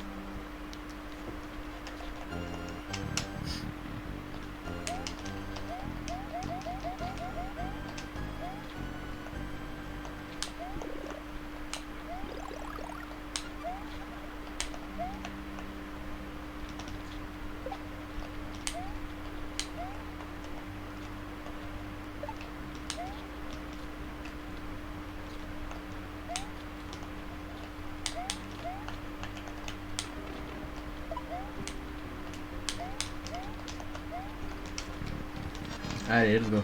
Allez, let's go.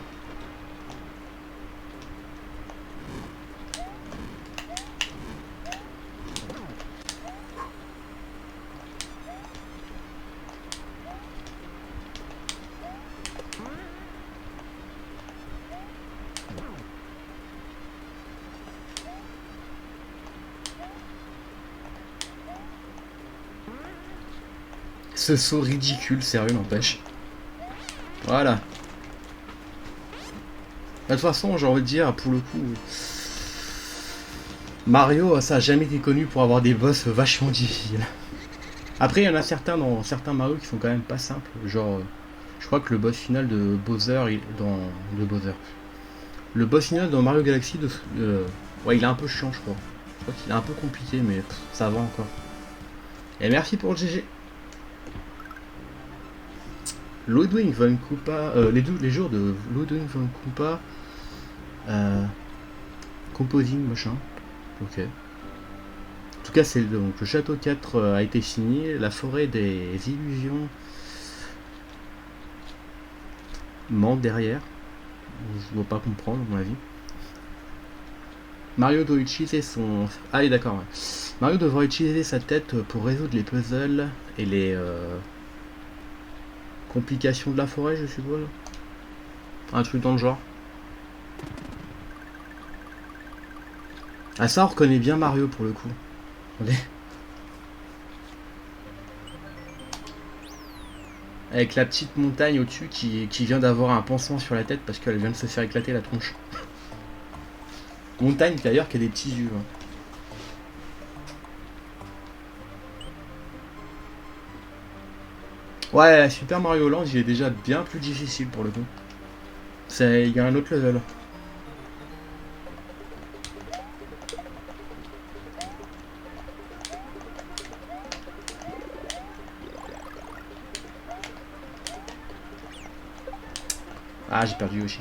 Ce saut ridicule, sérieux, n'empêche. Voilà. De toute façon, j'ai envie de dire, pour le coup, Mario, ça a jamais été connu pour avoir des boss vachement difficiles. Après, il y en a certains dans certains Mario qui sont quand même pas simples. Genre, je crois que le boss final de Bowser, le boss final dans Mario Galaxy, ouais, il est un peu chiant, je crois. Je crois qu'il est un peu compliqué, mais ça va encore. Et merci pour le GG. Ludwig von Koopa, les jours de Ludwig von Koopa, composing machin. Ok. En tout cas, c'est donc le château 4 a été signé, la forêt des illusions ment derrière. Je ne dois pas comprendre, à mon avis. Mario doit utiliser son... Ah oui, d'accord. Ouais. Mario devra utiliser sa tête pour résoudre les puzzles et les complications de la forêt, je suppose. Un truc dans le genre. Ah ça, on reconnaît bien Mario pour le coup. Regardez. Avec la petite montagne au-dessus qui vient d'avoir un pansement sur la tête parce qu'elle vient de se faire éclater la tronche. Montagne d'ailleurs qui a des petits yeux. Hein. Ouais, Super Mario Land, il est déjà bien plus difficile pour le coup. Il y a un autre level. Ah, j'ai perdu Yoshi.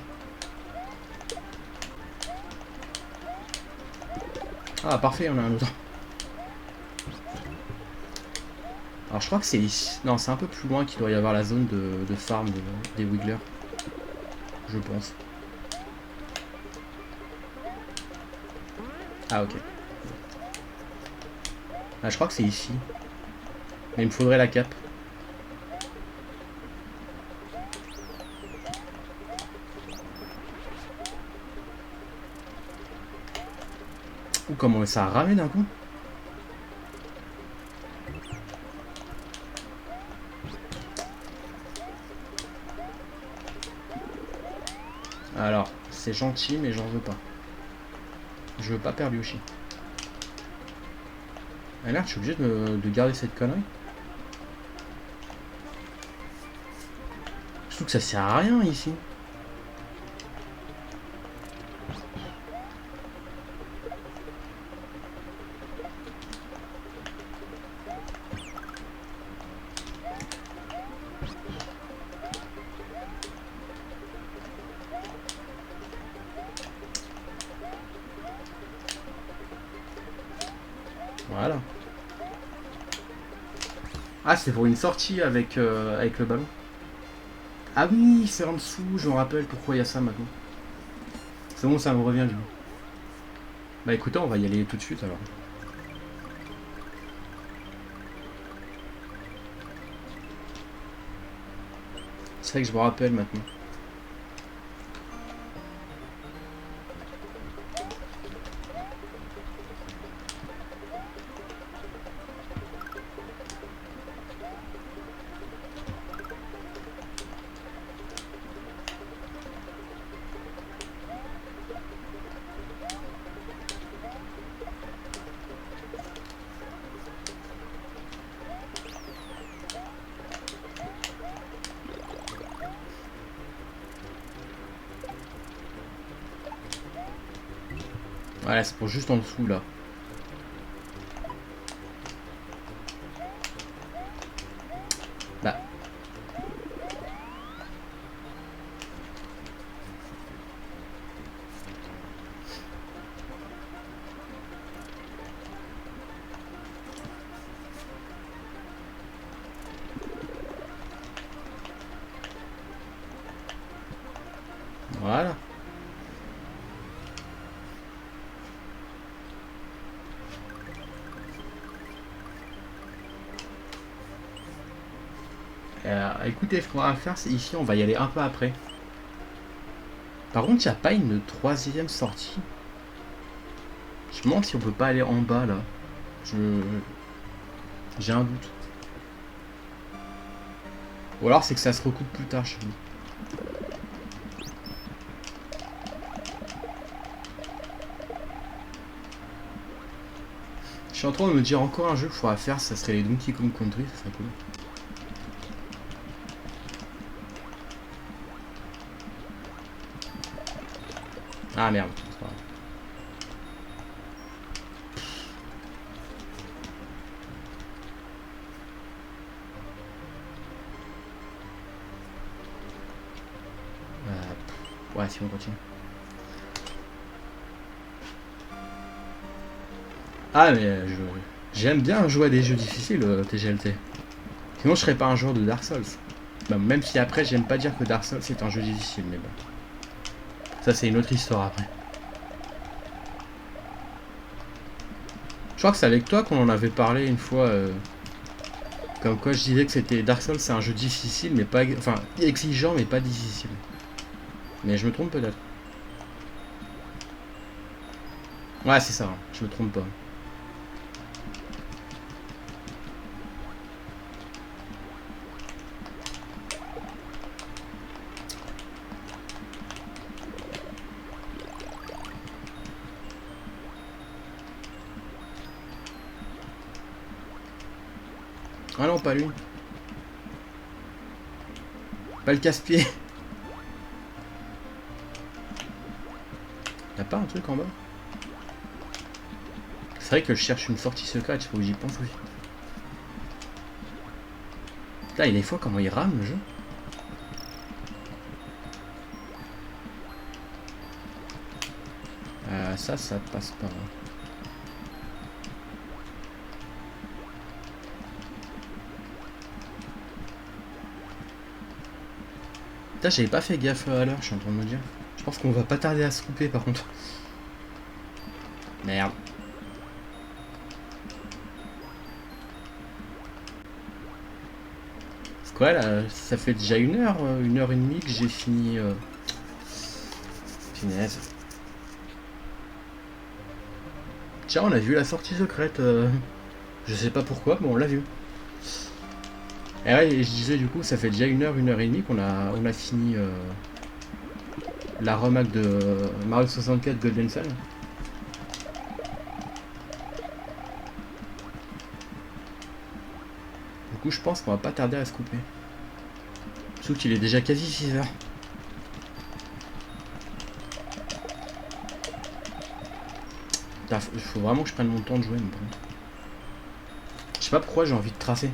Ah, parfait, on a un autre. Alors, je crois que c'est ici. Non, c'est un peu plus loin qu'il doit y avoir la zone de farm des Wigglers. Je pense. Ah, ok. Ah, je crois que c'est ici. Mais il me faudrait la cape. Ou comment ça a ramé d'un coup. Alors, c'est gentil, mais j'en veux pas. Je veux pas perdre Yoshi. Ah merde, je suis obligé de garder cette connerie. Je trouve que ça sert à rien ici. Voilà. Ah, c'est pour une sortie avec le ballon. Ah oui, c'est en dessous, je me rappelle pourquoi il y a ça maintenant. C'est bon, ça me revient du coup. Bah écoutez, on va y aller tout de suite alors. C'est vrai que je me rappelle maintenant. Voilà, c'est pour juste en dessous là. Bah. Voilà. Écoutez, ce qu'on va faire, c'est ici, on va y aller un peu après. Par contre, il n'y a pas une troisième sortie. Je me demande si on peut pas aller en bas là. J'ai un doute. Ou alors c'est que ça se recoupe plus tard chez nous. Je suis en train de me dire encore un jeu qu'il faudra faire, ça serait les Donkey Kong Country, ça serait cool. Ah merde, c'est pas grave. Ouais, si on continue. Ah mais j'aime bien jouer à des jeux difficiles, TGLT. Sinon je serais pas un joueur de Dark Souls. Bah, même si après j'aime pas dire que Dark Souls c'est un jeu difficile, mais bon. Ça c'est une autre histoire après. Je crois que c'est avec toi qu'on en avait parlé une fois. Comme quoi je disais que c'était Dark Souls c'est un jeu difficile mais pas. Enfin exigeant mais pas difficile. Mais je me trompe peut-être. Ouais c'est ça, hein. Je me trompe pas. Ah non pas lui. Pas le casse-pied. Y'a pas un truc en bas? C'est vrai que je cherche une sortie secrète, faut que j'y pense aussi. Là, il y a des fois comment il rame le jeu. Ça passe pas. Putain, j'avais pas fait gaffe à l'heure, je suis en train de me dire. Je pense qu'on va pas tarder à se couper par contre. Merde. C'est quoi là? Ça fait déjà 1 heure et demie que j'ai fini. Finesse. Tiens, on a vu la sortie secrète. Je sais pas pourquoi, mais on l'a vu. Et ouais, je disais du coup, ça fait déjà 1 heure et demie qu'on a fini la remake de Mario 64 Golden Sun. Du coup, je pense qu'on va pas tarder à se couper. Sauf qu'il est déjà quasi 6 heures. Il faut vraiment que je prenne mon temps de jouer, mais bon. Je sais pas pourquoi j'ai envie de tracer.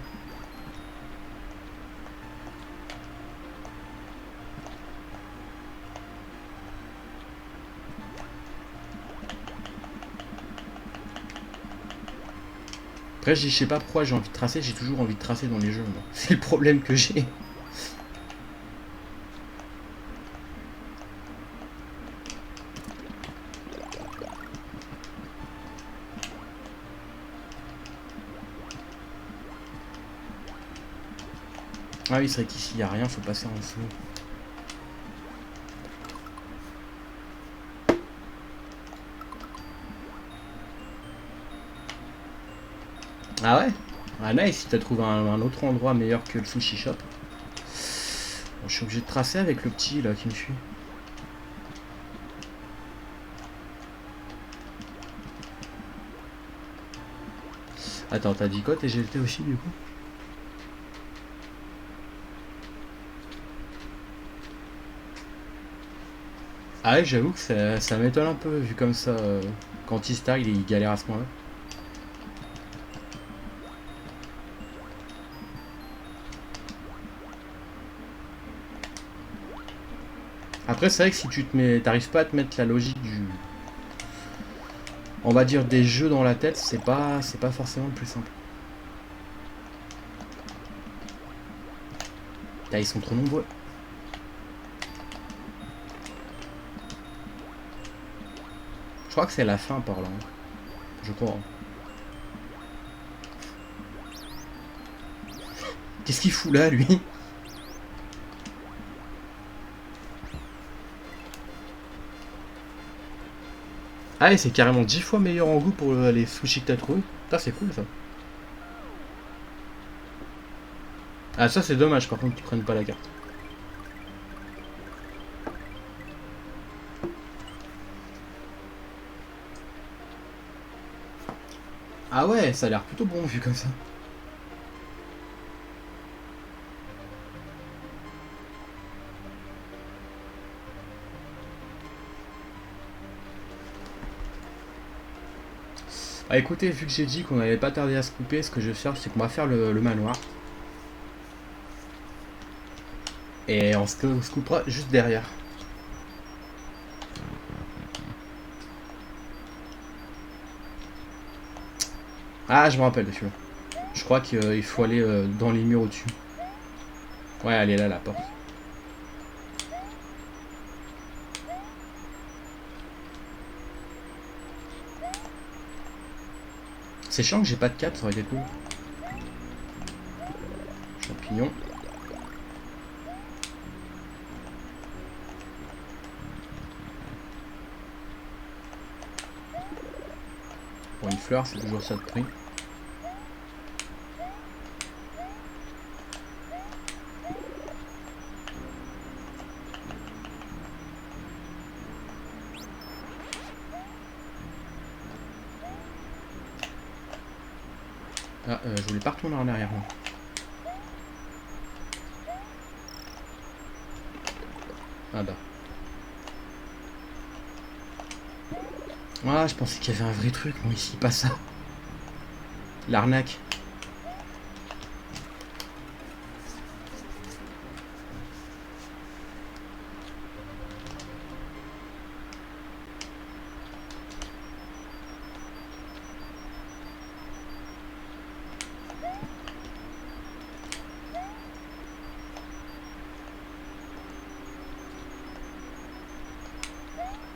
Après, je sais pas pourquoi j'ai envie de tracer, j'ai toujours envie de tracer dans les jeux. C'est le problème que j'ai. Ah oui, c'est vrai qu'ici, il n'y a rien, faut passer en dessous. Ah ouais? Ah nice, t'as trouvé un autre endroit meilleur que le sushi shop. Bon, je suis obligé de tracer avec le petit là qui me suit. Attends, t'as dit quoi TGLT aussi du coup? Ah ouais, j'avoue que ça m'étonne un peu vu comme ça. Quand T-Star il galère à ce point-là. Après, c'est vrai que si tu te mets, t'arrives pas à te mettre la logique du, on va dire des jeux dans la tête, c'est pas forcément le plus simple. Là, ils sont trop nombreux. Je crois que c'est la fin par là. Je crois. Qu'est-ce qu'il fout là, lui? Ah, et c'est carrément 10 fois meilleur en goût pour les sushis que t'as trouvé. Putain, c'est cool ça. Ah ça c'est dommage par contre qu'ils prennent pas la carte. Ah ouais, ça a l'air plutôt bon vu comme ça. Ah écoutez, vu que j'ai dit qu'on n'allait pas tarder à se couper, ce que je vais faire c'est qu'on va faire le manoir. Et on se coupera juste derrière. Ah je me rappelle celui-là. Je crois qu'il faut aller dans les murs au-dessus. Ouais, elle est là la porte. C'est chiant que j'ai pas de cap, ça aurait été cool. Champignons. Pour une fleur, c'est toujours ça de prix. Ah, je voulais pas retourner en arrière. Moi. Ah bah. Ah, je pensais qu'il y avait un vrai truc. Non, ici, pas ça. L'arnaque.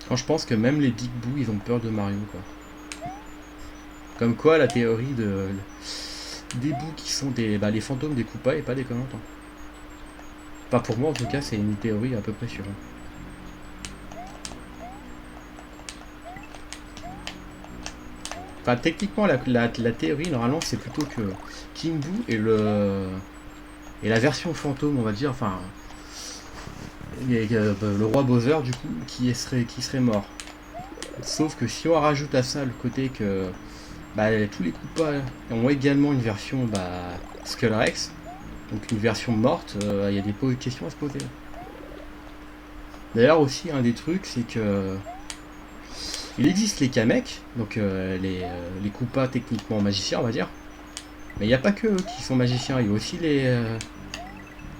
Quand je pense que même les Big Boo, ils ont peur de Mario, quoi. Comme quoi, la théorie des bouts qui sont les fantômes des Koopas et pas des Koopas. Pas pour moi, en tout cas, c'est une théorie à peu près sûre. Enfin, techniquement, la théorie, normalement, c'est plutôt que King Boo et la version fantôme, on va dire, enfin, le roi Bowser, du coup, qui serait mort. Sauf que si on rajoute à ça le côté que tous les Koopas ont également une version Skull Rex, donc une version morte, il y a des questions à se poser. D'ailleurs aussi un des trucs c'est que il existe les Kamek, donc les Koopas techniquement magiciens on va dire, mais il n'y a pas que eux qui sont magiciens, il y a aussi les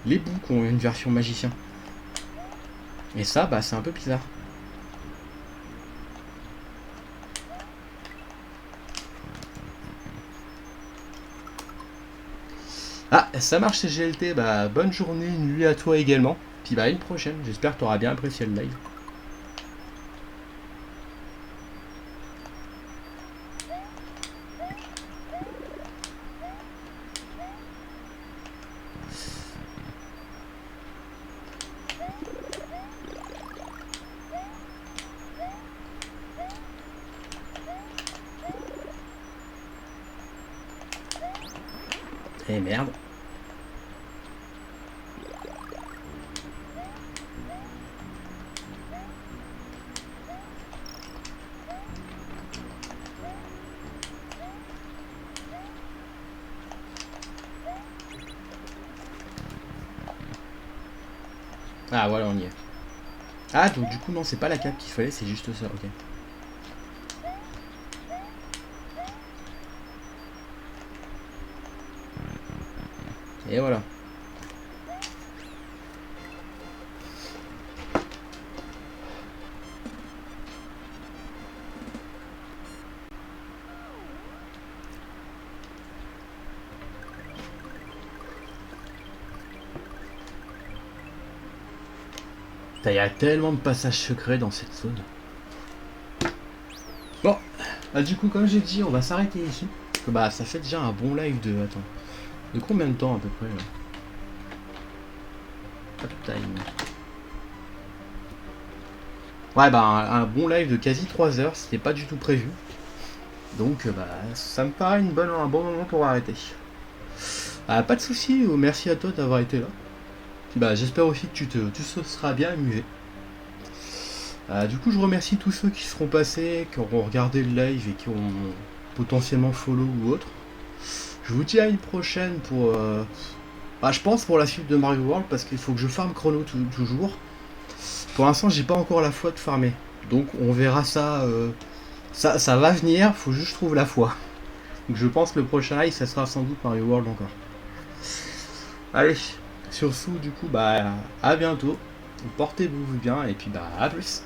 Boo qui ont une version magicien. Et ça c'est un peu bizarre. Ah, ça marche CGLT, bonne journée, une nuit à toi également. Puis à une prochaine, j'espère que tu auras bien apprécié le live. Eh merde. Ah voilà, on y est. Ah, donc du coup, non, c'est pas la cape qu'il fallait, c'est juste ça, ok. Et voilà. Il y a tellement de passages secrets dans cette zone. Bon, du coup, comme j'ai dit, on va s'arrêter ici. Parce que ça fait déjà un bon live de. Attends. De combien de temps à peu près là? Pas de time. Ouais, un bon live de quasi 3 heures, c'était pas du tout prévu. Donc, ça me paraît un bon moment pour arrêter. Ah, pas de soucis, merci à toi d'avoir été là. Puis bah, j'espère aussi que tu te seras bien amusé. Du coup, je remercie tous ceux qui seront passés, qui auront regardé le live et qui ont potentiellement follow ou autre. Je vous dis à une prochaine pour. Bah, je pense pour la suite de Mario World parce qu'il faut que je farme chrono toujours. Pour l'instant, j'ai pas encore la foi de farmer. Donc, on verra ça. Ça va venir, faut juste trouver la foi. Donc, je pense que le prochain live, ça sera sans doute Mario World encore. Allez, sur ce, du coup, bah, à bientôt. Portez-vous bien et puis bah, à plus.